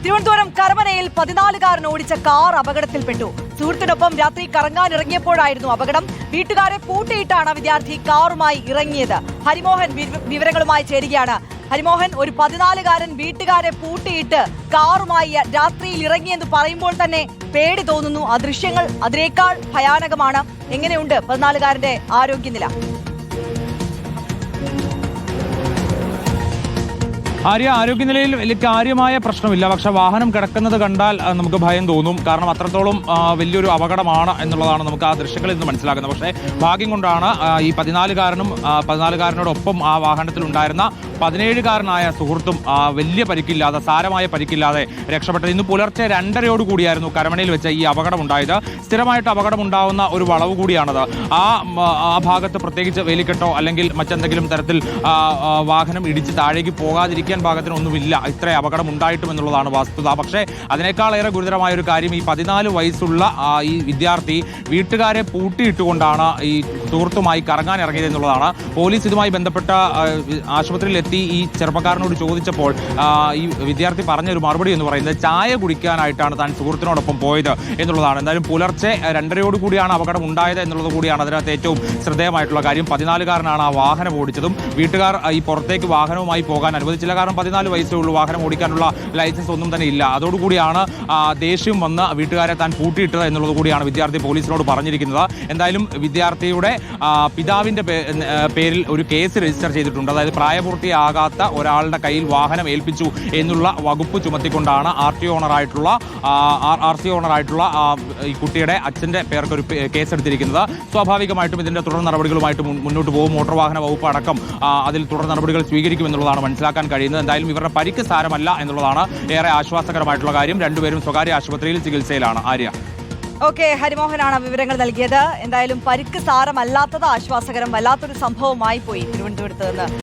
തിരുവനന്തപുരം കരമനയിൽ 14-കാരൻ ഓടിച്ച കാർ അപകടത്തിൽപ്പെട്ടു. സുഹൃത്തിനൊപ്പം രാത്രി കറങ്ങാനിറങ്ങിയപ്പോഴായിരുന്നു അപകടം. വീട്ടുകാരെ പൂട്ടിയിട്ടാണ് വിദ്യാർത്ഥി കാറുമായി ഇറങ്ങിയത്. ഹരിമോഹൻ വിവരങ്ങളുമായി ചേരുകയാണ്. ഹരിമോഹൻ, ഒരു 14-കാരൻ വീട്ടുകാരെ പൂട്ടിയിട്ട് കാറുമായി രാത്രിയിൽ ഇറങ്ങിയെന്ന് പറയുമ്പോൾ തന്നെ പേടി തോന്നുന്നു. ആ ദൃശ്യങ്ങൾ അതിനേക്കാൾ ഭയാനകമാണ്. എങ്ങനെയുണ്ട് 14-കാരന്റെ ആരോഗ്യനില? ആരോഗ്യനിലയിൽ വലിയ കാര്യമായ പ്രശ്നമില്ല. പക്ഷെ വാഹനം കിടക്കുന്നത് കണ്ടാൽ നമുക്ക് ഭയം തോന്നും. കാരണം അത്രത്തോളം വലിയൊരു അപകടമാണ് എന്നുള്ളതാണ് നമുക്ക് ആ ദൃശ്യങ്ങളിൽ നിന്ന് മനസ്സിലാക്കുന്നത്. പക്ഷേ ഭാഗ്യം കൊണ്ടാണ് ഈ 14-കാരനോടൊപ്പം ആ വാഹനത്തിലുണ്ടായിരുന്ന 17-കാരനായ സുഹൃത്തും വലിയ പരിക്കില്ലാതെ, സാരമായ പരിക്കില്ലാതെ രക്ഷപ്പെട്ടത്. ഇന്ന് പുലർച്ചെ 2:30 കൂടിയായിരുന്നു കരമനയിൽ വെച്ച ഈ അപകടം ഉണ്ടായത്. സ്ഥിരമായിട്ട് അപകടം ഉണ്ടാവുന്ന ഒരു വളവ് കൂടിയാണത്. ആ ഭാഗത്ത് പ്രത്യേകിച്ച് വേലിക്കെട്ടോ അല്ലെങ്കിൽ മറ്റെന്തെങ്കിലും തരത്തിൽ വാഹനം ഇടിച്ച് താഴേക്ക് പോകാതിരിക്കാൻ ഭാഗത്തിനൊന്നുമില്ല. ഇത്ര അപകടം ഉണ്ടായിട്ടും എന്നുള്ളതാണ് വസ്തുത. പക്ഷേ അതിനേക്കാളേറെ ഗുരുതരമായ ഒരു കാര്യം, ഈ 14 വയസ്സുള്ള ഈ വിദ്യാർത്ഥി വീട്ടുകാരെ പൂട്ടിയിട്ടുകൊണ്ടാണ് ഈ സുഹൃത്തുമായി കറങ്ങാൻ ഇറങ്ങിയത് എന്നുള്ളതാണ്. പോലീസ് ഇതുമായി ബന്ധപ്പെട്ട ആശുപത്രിയിൽ എത്തി ഈ ചെറുപ്പക്കാരനോട് ചോദിച്ചപ്പോൾ ഈ വിദ്യാർത്ഥി പറഞ്ഞൊരു മറുപടി എന്ന് പറയുന്നത് ചായ കുടിക്കാനായിട്ടാണ് താൻ സുഹൃത്തിനോടൊപ്പം പോയത് എന്നുള്ളതാണ്. എന്തായാലും പുലർച്ചെ 2:30 കൂടിയാണ് അപകടം ഉണ്ടായത് എന്നുള്ളത് കൂടിയാണ് അതിനകത്ത് ഏറ്റവും ശ്രദ്ധേയമായിട്ടുള്ള കാര്യം. 14-കാരനാണ് ആ വാഹനം ഓടിച്ചതും. വീട്ടുകാർ ഈ പുറത്തേക്ക് വാഹനവുമായി പോകാൻ അനുവദിച്ചില്ല. കാരണം 14 വയസ്സേ ഉള്ളൂ, വാഹനം ഓടിക്കാനുള്ള ലൈസൻസ് ഒന്നും തന്നെ ഇല്ല. അതോടുകൂടിയാണ് ദേഷ്യം വന്ന് വീട്ടുകാരെ താൻ പൂട്ടിയിട്ടത് എന്നുള്ളത് കൂടിയാണ് വിദ്യാർത്ഥി പോലീസിനോട് പറഞ്ഞിരിക്കുന്നത്. എന്തായാലും വിദ്യാർത്ഥിയുടെ പിതാവിന്റെ പേരിൽ ഒരു കേസ് രജിസ്റ്റർ ചെയ്തിട്ടുണ്ട്. അതായത് പ്രായപൂർത്തിയാകാത്ത ഒരാളുടെ കയ്യിൽ വാഹനം ഏൽപ്പിച്ചു എന്നുള്ള വകുപ്പ് ചുമത്തിക്കൊണ്ടാണ് ആർ സി ഓണറായിട്ടുള്ള ഈ കുട്ടിയുടെ അച്ഛന്റെ പേർക്കൊരു കേസെടുത്തിരിക്കുന്നത്. സ്വാഭാവികമായിട്ടും ഇതിന്റെ തുടർ നടപടികളുമായിട്ട് മുന്നോട്ട് പോകും. മോട്ടോർ വാഹന വകുപ്പ് അടക്കം അതിൽ തുടർ നടപടികൾ സ്വീകരിക്കുമെന്നുള്ളതാണ് മനസ്സിലാക്കാൻ കഴിയുന്നത്. എന്തായാലും ഇവരുടെ പരിക്ക് സാരമല്ല എന്നുള്ളതാണ് ഏറെ ആശ്വാസകരമായിട്ടുള്ള കാര്യം. രണ്ടുപേരും സ്വകാര്യ ആശുപത്രിയിൽ ചികിത്സയിലാണ്. ആര്യ. ഓക്കെ, ഹരിമോഹനാണ് വിവരങ്ങൾ നൽകിയത്. എന്തായാലും പരിക്ക് സാരമല്ലാത്തത് ആശ്വാസകരം. വല്ലാത്തൊരു സംഭവമായി പോയി തിരുവനന്തപുരത്ത് നിന്ന്.